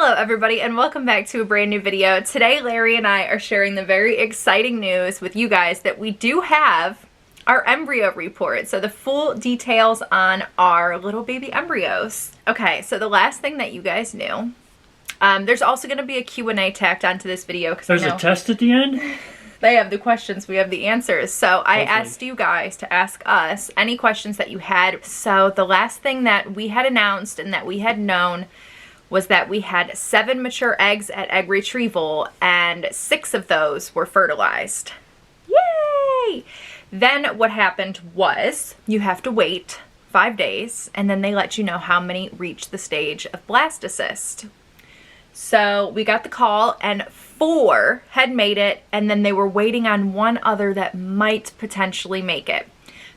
Hello everybody and welcome back to a brand new video. Today Larry and I are sharing the very exciting news with you guys that we do have our embryo report. So the full details on our little baby embryos. Okay, so the last thing that you guys knew, there's also going to be a Q&A tacked onto this video. There's a test at the end? They have the questions, we have the answers. So I asked you guys to ask us any questions that you had. So the last thing that we had announced and that we had known was that we had 7 mature eggs at egg retrieval and 6 of those were fertilized. Yay! Then what happened was you have to wait 5 days and then they let you know how many reached the stage of blastocyst. So we got the call and 4 had made it, and then they were waiting on 1 other that might potentially make it.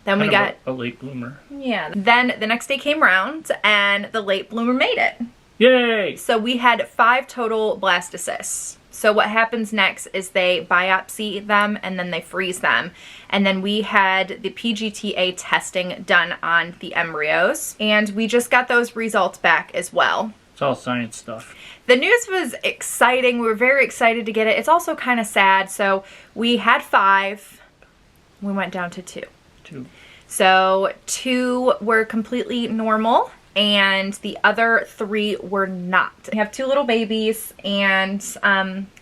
Then we got a late bloomer. Yeah. Then the next day came around and the late bloomer made it. Yay! So we had 5 total blastocysts. So what happens next is they biopsy them and then they freeze them. And then we had the Pgt testing done on the embryos, and we just got those results back as well. It's all science stuff. The news was exciting. We were very excited to get it. It's also kind of sad. So we had 5. We went down to 2. 2. So 2 were completely normal and the other 3 were not. We have 2 little babies and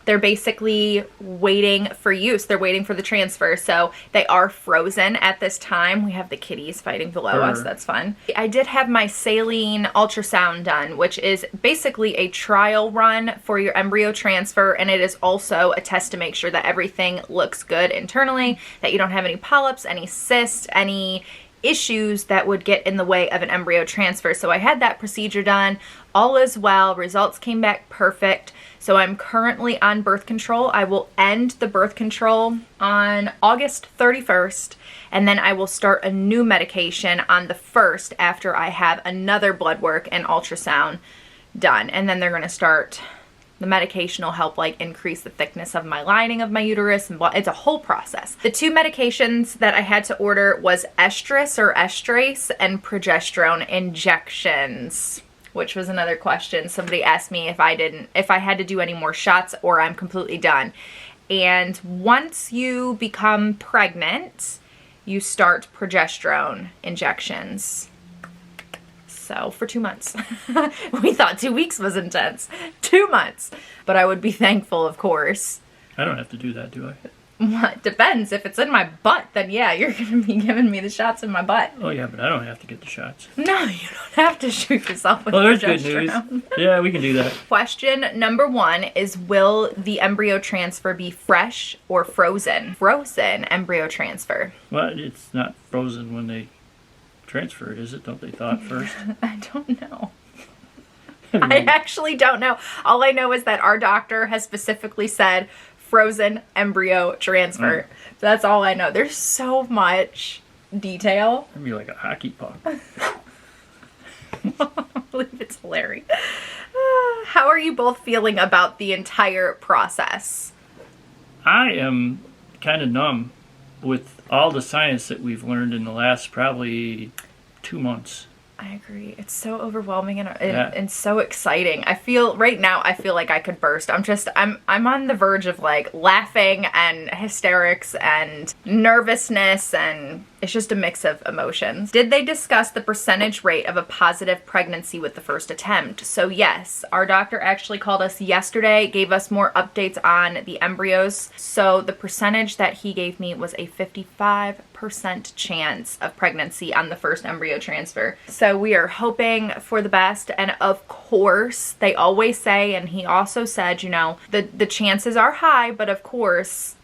they're basically waiting for use. They're waiting for the transfer. So they are frozen at this time. We have the kitties fighting below us. That's fun. I did have my Saline Ultrasound done, which is basically a trial run for your embryo transfer. And it is also a test to make sure that everything looks good internally, that you don't have any polyps, any cysts, any issues that would get in the way of an embryo transfer. So I had that procedure done. All is well. Results came back perfect. So I'm currently on birth control. I will end the birth control on August 31st, and then I will start a new medication on the 1st after I have another blood work and ultrasound done. And then they're going to start, the medication will help like increase the thickness of my lining of my uterus, and it's a whole process. The 2 medications that I had to order was estrus or estrase and progesterone injections, which was another question. Somebody asked me if I had to do any more shots or I'm completely done. And once you become pregnant, you start progesterone injections. So for 2 months. We thought 2 weeks was intense. 2 months. But I would be thankful, of course. I don't have to do that, do I? Well, it depends. If it's in my butt, then yeah, you're going to be giving me the shots in my butt. Oh yeah, but I don't have to get the shots. No, you don't have to shoot yourself with there's progesterone. good news. Yeah, we can do that. Question number 1 is, will the embryo transfer be fresh or frozen? Frozen embryo transfer. Well, it's not frozen when they transfer it, is it? Don't they thaw it first? I don't know. I actually don't know. All I know is that our doctor has specifically said frozen embryo transfer. So that's all I know. There's so much detail. It'd be like a hockey puck. I believe it's hilarious. How are you both feeling about the entire process? I am kind of numb with all the science that we've learned in the last probably 2 months. I agree. It's so overwhelming and so exciting. I feel right now, I feel like I could burst. I'm on the verge of like laughing and hysterics and nervousness, and it's just a mix of emotions. Did they discuss the percentage rate of a positive pregnancy with the first attempt? So yes, our doctor actually called us yesterday, gave us more updates on the embryos. So the percentage that he gave me was a 55% chance of pregnancy on the first embryo transfer. So we are hoping for the best, and of course they always say, and he also said, you know, the chances are high, but of course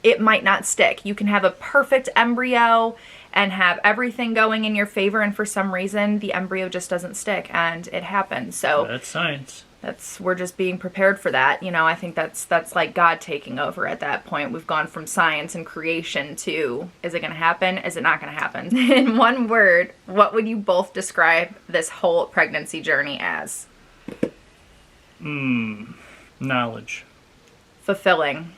it might not stick. You can have a perfect embryo and have everything going in your favor, and for some reason the embryo just doesn't stick, and it happens. So that's science. We're just being prepared for that. You know, I think that's like God taking over at that point. We've gone from science and creation to, is it going to happen? Is it not going to happen? In one word, what would you both describe this whole pregnancy journey as? Knowledge. Fulfilling.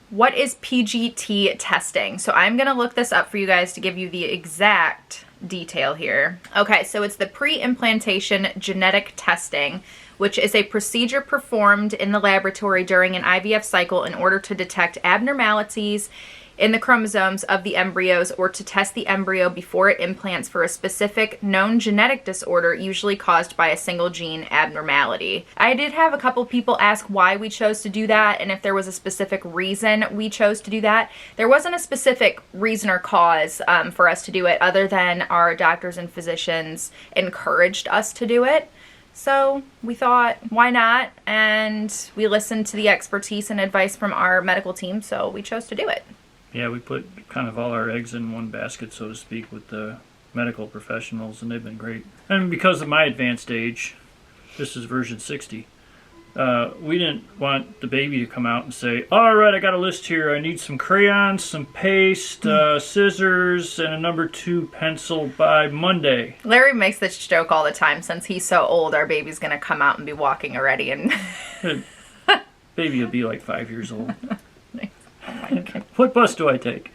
What is PGT testing? So I'm going to look this up for you guys to give you the exact detail here. Okay, so it's the pre-implantation genetic testing, which is a procedure performed in the laboratory during an IVF cycle in order to detect abnormalities in the chromosomes of the embryos or to test the embryo before it implants for a specific known genetic disorder, usually caused by a single gene abnormality. I did have a couple people ask why we chose to do that and if there was a specific reason we chose to do that. There wasn't a specific reason or cause for us to do it other than our doctors and physicians encouraged us to do it. So we thought, why not? And we listened to the expertise and advice from our medical team, so we chose to do it. Yeah, we put kind of all our eggs in one basket, so to speak, with the medical professionals, and they've been great. And because of my advanced age, this is version 60, we didn't want the baby to come out and say, all right, I got a list here. I need some crayons, some paste, scissors, and a number 2 pencil by Monday. Larry makes this joke all the time. Since he's so old, our baby's going to come out and be walking already. And baby will be like 5 years old. What bus do I take?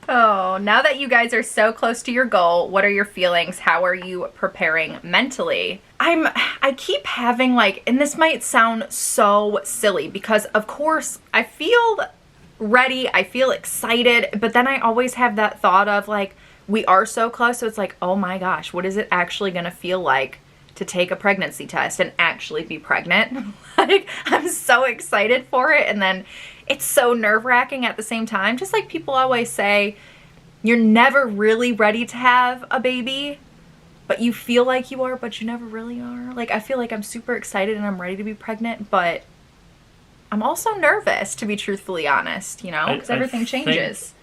Oh, now that you guys are so close to your goal, what are your feelings? How are you preparing mentally? I keep having and this might sound so silly because of course I feel ready, I feel excited, but then I always have that thought of we are so close, so it's oh my gosh, what is it actually gonna feel like to take a pregnancy test and actually be pregnant? I'm so excited for it, and then it's so nerve-wracking at the same time. Just like people always say, you're never really ready to have a baby, but you feel like you are, but you never really are. I feel like I'm super excited and I'm ready to be pregnant, but I'm also nervous, to be truthfully honest, because everything changes.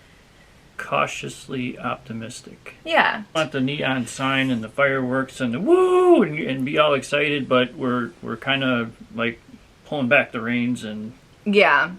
Cautiously optimistic. Yeah. I want the neon sign and the fireworks and the woo and be all excited, but we're kind of pulling back the reins and... Yeah.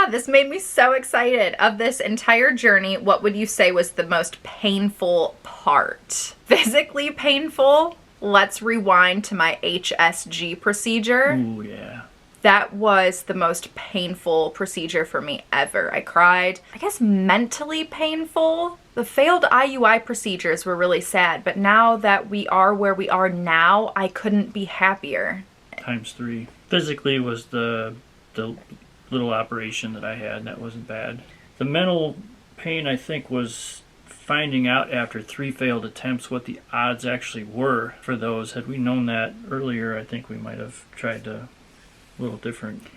This made me so excited. Of this entire journey, what would you say was the most painful part? Physically painful? Let's rewind to my HSG procedure. Ooh, yeah. That was the most painful procedure for me ever. I cried. I guess mentally painful. The failed IUI procedures were really sad, but now that we are where we are now, I couldn't be happier. ×3. Physically was the little operation that I had, and that wasn't bad. The mental pain, I think, was finding out after 3 failed attempts what the odds actually were for those. Had we known that earlier, I think we might have tried a little different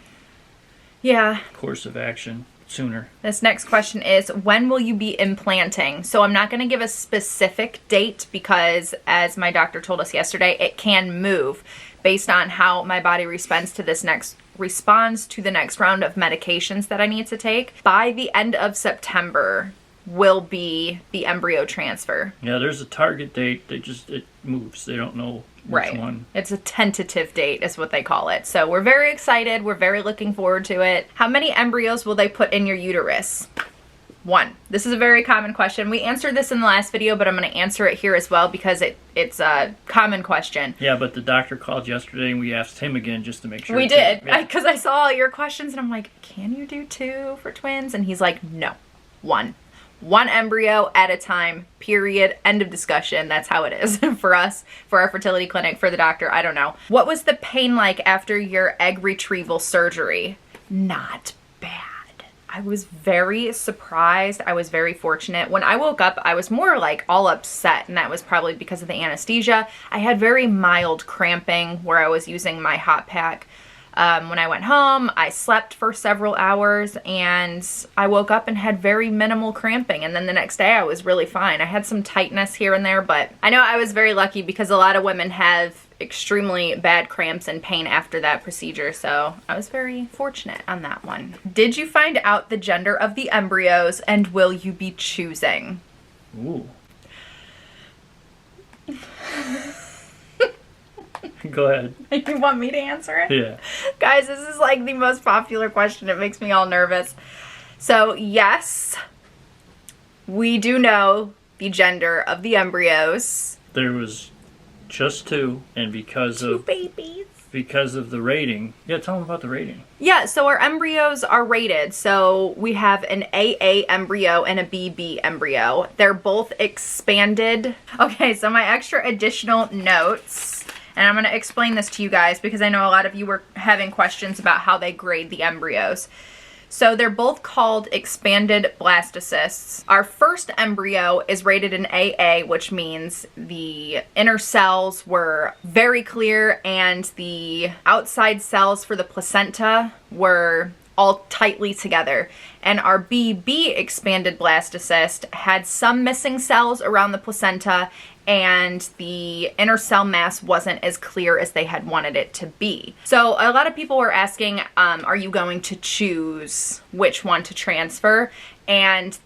course of action sooner. This next question is, when will you be implanting? So I'm not going to give a specific date because, as my doctor told us yesterday, it can move based on how my body responds to the next round of medications that I need to take. By the end of September will be the embryo transfer. Yeah, there's a target date. It moves. They don't know which one. It's a tentative date is what they call it. So we're very excited. We're very looking forward to it. How many embryos will they put in your uterus? 1. This is a very common question. We answered this in the last video, but I'm going to answer it here as well because it's a common question. Yeah, but the doctor called yesterday and we asked him again just to make sure. We did, because I saw all your questions and I'm like, can you do 2 for twins? And he's like, no, 1. 1 embryo at a time, period, end of discussion. That's how it is for us, for our fertility clinic, for the doctor, I don't know. What was the pain like after your egg retrieval surgery? Not bad. I was very surprised. I was very fortunate. When I woke up, I was more all upset, and that was probably because of the anesthesia. I had very mild cramping where I was using my hot pack. When I went home, I slept for several hours, and I woke up and had very minimal cramping, and then the next day I was really fine. I had some tightness here and there, but I know I was very lucky because a lot of women have extremely bad cramps and pain after that procedure, so I was very fortunate on that one. Did you find out the gender of the embryos, and will you be choosing? Ooh. Go ahead. You want me to answer it? Yeah. Guys, this is the most popular question. It makes me all nervous. So, yes, we do know the gender of the embryos. There was just 2, and because 2 babies. because of the rating. Yeah, tell them about the rating. Yeah, so our embryos are rated. So we have an AA embryo and a BB embryo. They're both expanded. Okay, so my extra additional notes, and I'm going to explain this to you guys because I know a lot of you were having questions about how they grade the embryos. So they're both called expanded blastocysts. Our first embryo is rated an AA, which means the inner cells were very clear and the outside cells for the placenta were all tightly together. And our BB expanded blastocyst had some missing cells around the placenta, and the inner cell mass wasn't as clear as they had wanted it to be. So a lot of people were asking, are you going to choose which one to transfer? And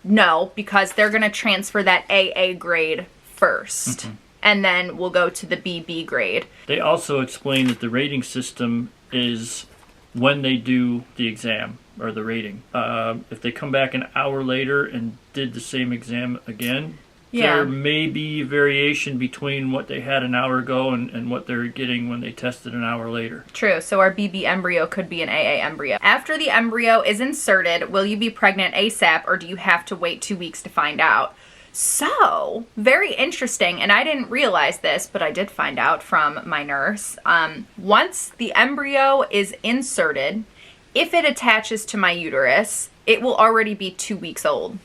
no, because they're going to transfer that AA grade first. And then we'll go to the BB grade. They also explain that the rating system is when they do the exam or the rating. If they come back an hour later and did the same exam again, there may be variation between what they had an hour ago and what they're getting when they tested an hour later. True. So our BB embryo could be an AA embryo. After the embryo is inserted, will you be pregnant ASAP, or do you have to wait 2 weeks to find out? So, very interesting, and I didn't realize this, but I did find out from my nurse. Once the embryo is inserted, if it attaches to my uterus, it will already be 2 weeks old,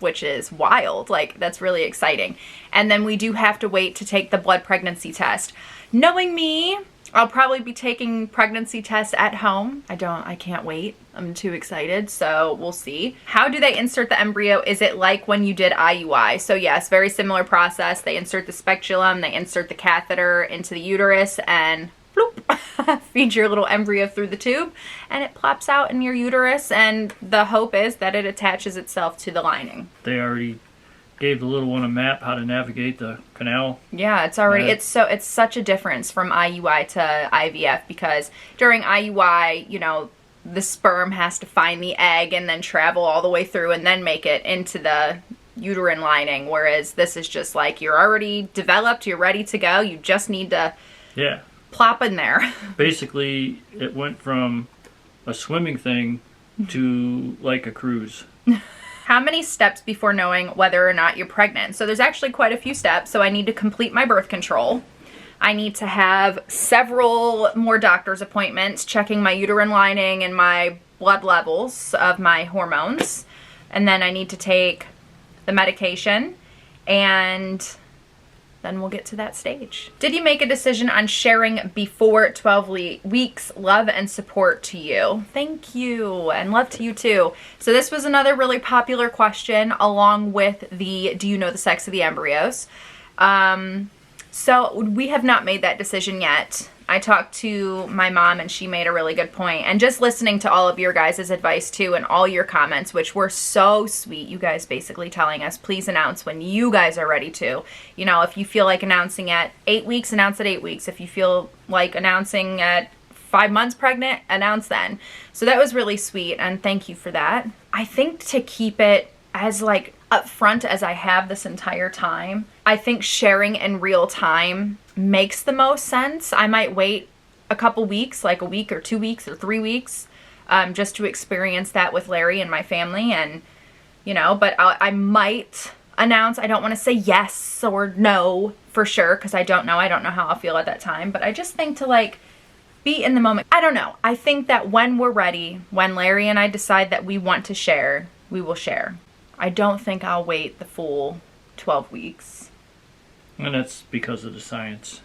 which is wild. Like, that's really exciting. And then we do have to wait to take the blood pregnancy test. Knowing me, I'll probably be taking pregnancy tests at home. I can't wait. I'm too excited, so we'll see. How do they insert the embryo? Is it like when you did IUI? So yes, very similar process. They insert the speculum, they insert the catheter into the uterus, and bloop, feed your little embryo through the tube, and it plops out in your uterus, and the hope is that it attaches itself to the lining. They already gave the little one a map how to navigate the canal. Yeah, it's already, it's such a difference from IUI to IVF, because during IUI, you know, the sperm has to find the egg and then travel all the way through and then make it into the uterine lining, whereas this is just like, you're already developed, you're ready to go, you just need to plop in there. Basically, it went from a swimming thing to like a cruise. How many steps before knowing whether or not you're pregnant? So there's actually quite a few steps. So I need to complete my birth control. I need to have several more doctor's appointments checking my uterine lining and my blood levels of my hormones. And then I need to take the medication, and then we'll get to that stage. Did you make a decision on sharing before 12 weeks? Love and support to you. Thank you, and love to you too. So this was another really popular question, along with the do you know the sex of the embryos? So we have not made that decision yet. I talked to my mom and she made a really good point. And just listening to all of your guys' advice too, and all your comments, which were so sweet. You guys basically telling us, please announce when you guys are ready to. You know, if you feel like announcing at 8 weeks, announce at 8 weeks. If you feel like announcing at 5 months pregnant, announce then. So that was really sweet, and thank you for that. I think to keep it as like upfront as I have this entire time, I think sharing in real time makes the most sense. I might wait a couple weeks, like a week or 2 weeks or 3 weeks, just to experience that with Larry and my family, and you know, but I might announce. I don't want to say yes or no for sure, because I don't know how I'll feel at that time, but I just think to like be in the moment. I don't know. I think that when we're ready, when Larry and I decide that we want to share, we will share. I don't think I'll wait the full 12 weeks. And that's because of the science.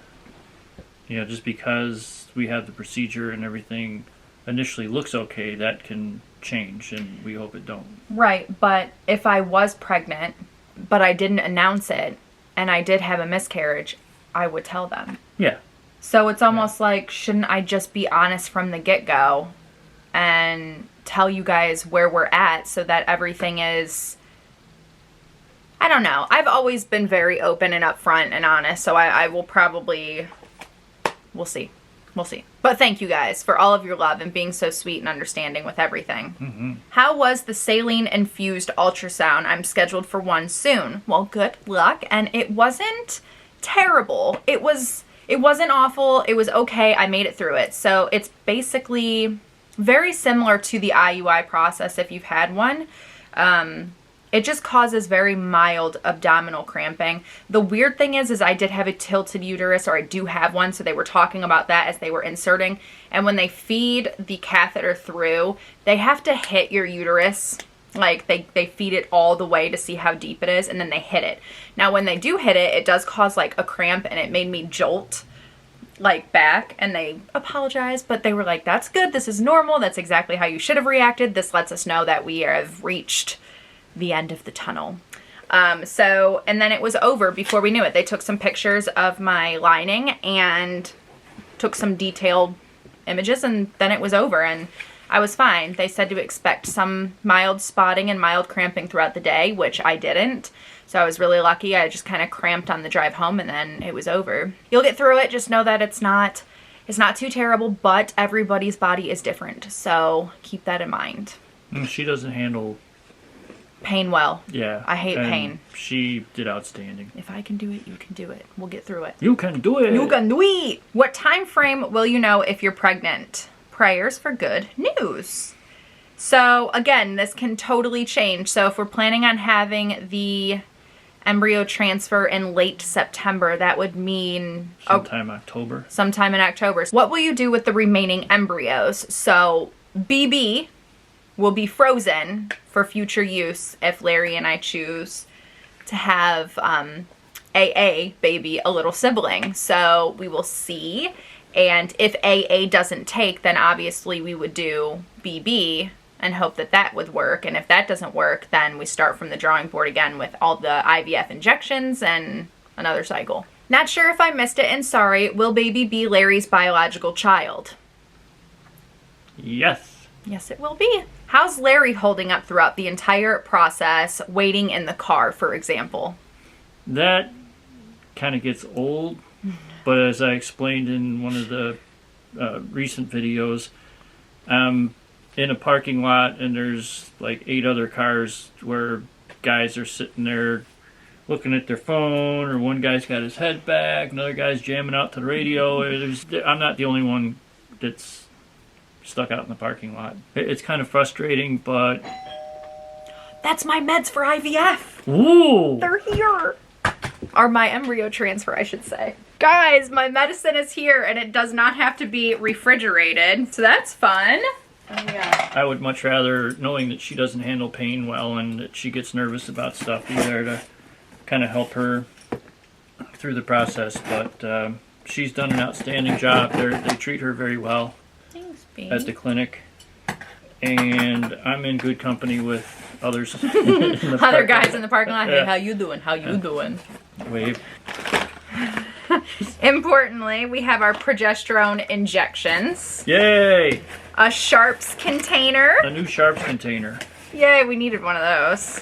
You know, just because we have the procedure and everything initially looks okay, that can change, and we hope it don't. Right, but if I was pregnant, but I didn't announce it, and I did have a miscarriage, I would tell them. Yeah. So it's almost like, shouldn't I just be honest from the get-go and tell you guys where we're at so that everything is... I don't know. I've always been very open and upfront and honest, so I will probably... We'll see. We'll see. But thank you guys for all of your love and being so sweet and understanding with everything. Mm-hmm. How was the saline infused ultrasound? I'm scheduled for one soon. Well, good luck. And it wasn't terrible. It was It wasn't awful. It was okay. I made it through it. So it's basically very similar to the IUI process if you've had one. It just causes very mild abdominal cramping. The weird thing is I did have a tilted uterus, or I do have one, so they were talking about that as they were inserting. And when they feed the catheter through, they have to hit your uterus. Like, they feed it all the way to see how deep it is, and then they hit it. Now, when they do hit it, it does cause, like, a cramp, and it made me jolt, like, back. And they apologized, but they were like, that's good. This is normal. That's exactly how you should have reacted. This lets us know that we have reached the end of the tunnel. And then it was over before we knew it. They took some pictures of my lining and took some detailed images, and then it was over, and I was fine. They said to expect some mild spotting and mild cramping throughout the day, which I didn't. So I was really lucky. I just kind of cramped on the drive home, and then it was over. You'll get through it. Just know that it's not too terrible, but everybody's body is different. So keep that in mind. She doesn't handle pain well. Yeah. I hate pain. She did outstanding. If I can do it, you can do it. We'll get through it. You can do it. You can do it. What time frame will you know if you're pregnant? Prayers for good news. So again, this can totally change. So if we're planning on having the embryo transfer in late September, that would mean sometime October. Sometime in October. What will you do with the remaining embryos? So BB will be frozen for future use if Larry and I choose to have AA baby, a little sibling. So we will see. And if AA doesn't take, then obviously we would do BB and hope that that would work. And if that doesn't work, then we start from the drawing board again with all the IVF injections and another cycle. Not sure if I missed it, and sorry, will baby be Larry's biological child? Yes. Yes, it will be. How's Larry holding up throughout the entire process, waiting in the car, for example? That kind of gets old, but as I explained in one of the recent videos, in a parking lot, and there's like 8 other cars where guys are sitting there looking at their phone, or one guy's got his head back, another guy's jamming out to the radio. I'm not the only one that's stuck out in the parking lot. It's kind of frustrating, but... That's my meds for IVF! Ooh! They're here! Or my embryo transfer, I should say. Guys, my medicine is here, and it does not have to be refrigerated, so that's fun. Oh, yeah. I would much rather, knowing that she doesn't handle pain well and that she gets nervous about stuff, be there to kind of help her through the process. But she's done an outstanding job. They treat her very well. Thanks, babe. At the clinic. And I'm in good company with others. Other guys in the parking lot. Hey, how you doing? How you doing? Wave. Importantly, we have our progesterone injections. Yay! A Sharps container. A new Sharps container. Yay, we needed one of those.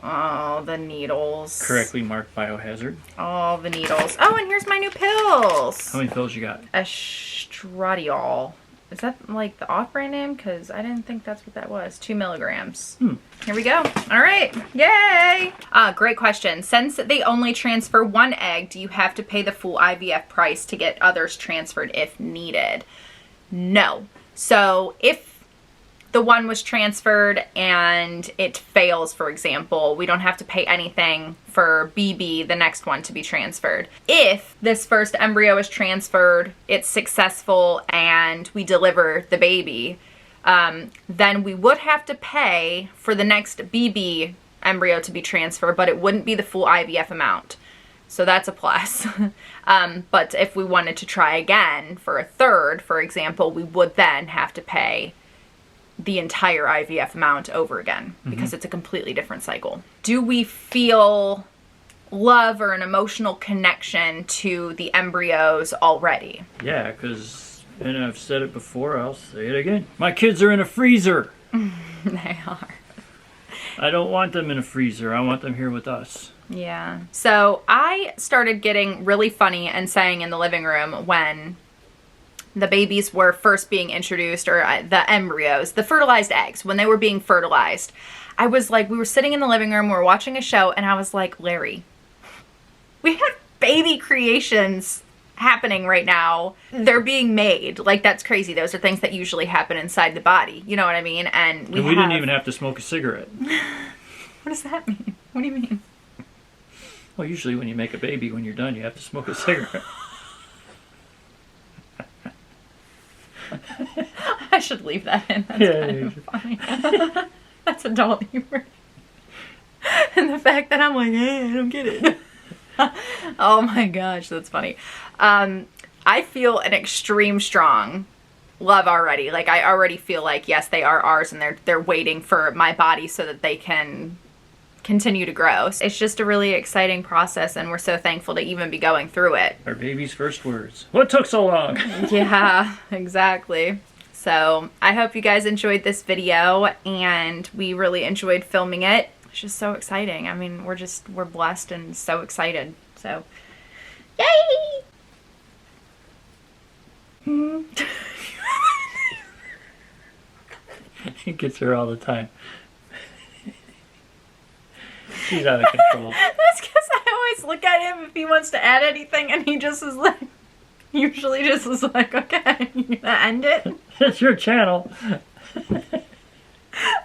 Oh, the needles. Correctly marked biohazard. Oh, the needles. Oh, and here's my new pills. How many pills you got? Estradiol. Is that like the off-brand name? Because I didn't think that's what that was. 2 milligrams. Here we go. All right. Yay! Great question. Since they only transfer 1 egg, do you have to pay the full IVF price to get others transferred if needed? No. So if the one was transferred and it fails, for example, we don't have to pay anything for BB, the next one, to be transferred. If this first embryo is transferred, it's successful, and we deliver the baby, then we would have to pay for the next BB embryo to be transferred, but it wouldn't be the full IVF amount. So that's a plus. But if we wanted to try again for a third, for example, we would then have to pay the entire IVF amount over again, because it's a completely different cycle. Do we feel love or an emotional connection to the embryos already? Yeah, because, and I've said it before, I'll say it again. My kids are in a freezer. They are. I don't want them in a freezer. I want them here with us. Yeah. So I started getting really funny and saying in the living room when the babies were first being introduced, or the embryos, the fertilized eggs, when they were being fertilized, I was like, we were sitting in the living room, we were watching a show, and I was like, Larry, we had baby creations happening right now. They're being made. Like, that's crazy. Those are things that usually happen inside the body. You know what I mean? And we didn't even have to smoke a cigarette. What does that mean? What do you mean? Well, usually when you make a baby, when you're done, you have to smoke a cigarette. I should leave that in. That's kind of funny. That's adult humor. And the fact that I'm like, hey, I don't get it. Oh my gosh, that's funny. I feel an extreme strong love already. Like, I already feel like, yes, they are ours, and they're waiting for my body so that they can continue to grow. It's just a really exciting process, and we're so thankful to even be going through it. Our baby's first words. What took so long? Yeah, exactly. So I hope you guys enjoyed this video, and we really enjoyed filming it. It's just so exciting. I mean, we're blessed and so excited. So, yay! He gets her all the time. She's out of control. That's because I always look at him if he wants to add anything, and he just is like, usually just is like, okay, you gonna end it? It's your channel.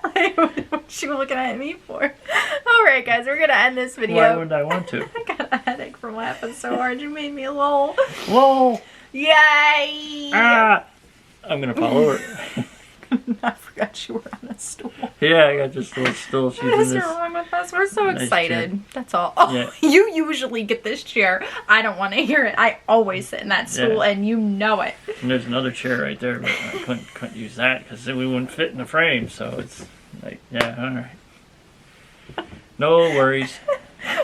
Like, what you looking at me for? Alright guys, we're gonna end this video. Why wouldn't I want to? I got a headache from laughing so hard, you made me lol. Lol. Yay! Ah! I'm gonna fall over. I forgot you were on a stool. Yeah, I got this little stool. She's What is in this wrong with us? We're so nice excited. chair. That's all. Oh, Yeah. You usually get this chair. I don't want to hear it. I always sit in that stool, Yeah. and you know it. And there's another chair right there, but I couldn't use that because then we wouldn't fit in the frame. So it's like, yeah, all right. No worries.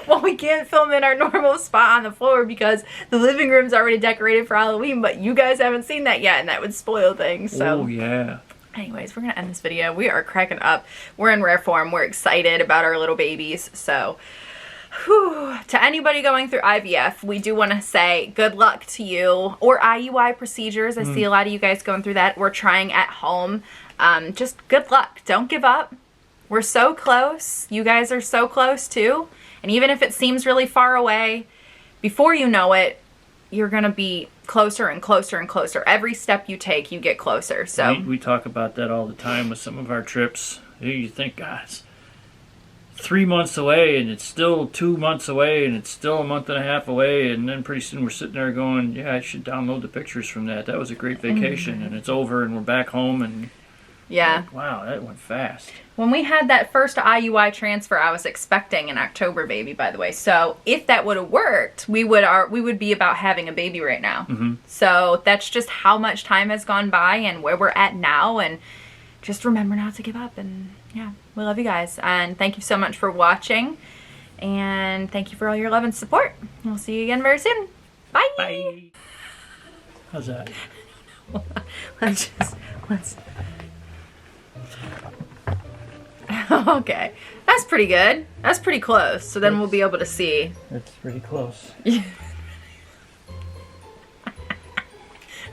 Well, we can't film in our normal spot on the floor because the living room's already decorated for Halloween, but you guys haven't seen that yet, and that would spoil things. So. Oh yeah. Anyways, we're going to end this video. We are cracking up. We're in rare form. We're excited about our little babies. So, whew. To anybody going through IVF, we do want to say good luck to you. Or IUI procedures. I see a lot of you guys going through that. We're trying at home. Just good luck. Don't give up. We're so close. You guys are so close too. And even if it seems really far away, before you know it, you're going to be closer and closer and closer. Every step you take, you get closer. So we talk about that all the time with some of our trips. You think, God, it's 3 months away, and it's still 2 months away, and it's still a month and a half away, and then pretty soon we're sitting there going, yeah, I should download the pictures from that. That was a great vacation, and it's over, and we're back home, and yeah. like, wow, that went fast. When we had that first IUI transfer, I was expecting an October baby, by the way. So if that would have worked, we would be about having a baby right now. Mm-hmm. So that's just how much time has gone by and where we're at now. And just remember not to give up. And yeah, we love you guys. And thank you so much for watching. And thank you for all your love and support. We'll see you again very soon. Bye. Bye. How's that? Let's. Okay, that's pretty good. That's pretty close. So then we'll be able to see. That's pretty close.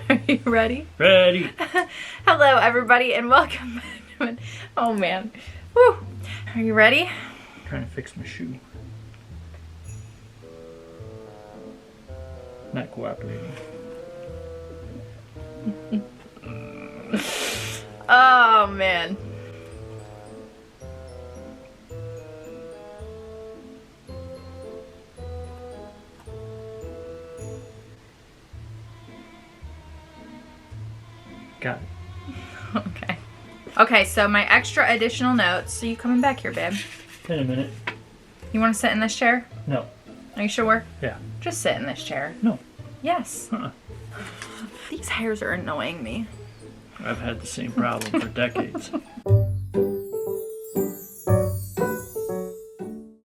Are you ready? Ready. Hello, everybody, and welcome. Oh man. Whew. Are you ready? I'm trying to fix my shoe. Not cooperating. Oh man. Got it. Okay. Okay, so my extra additional notes. So you coming back here, babe? In a minute. You want to sit in this chair? No. Are you sure? Yeah. Just sit in this chair. No. Yes. These hairs are annoying me. I've had the same problem for decades.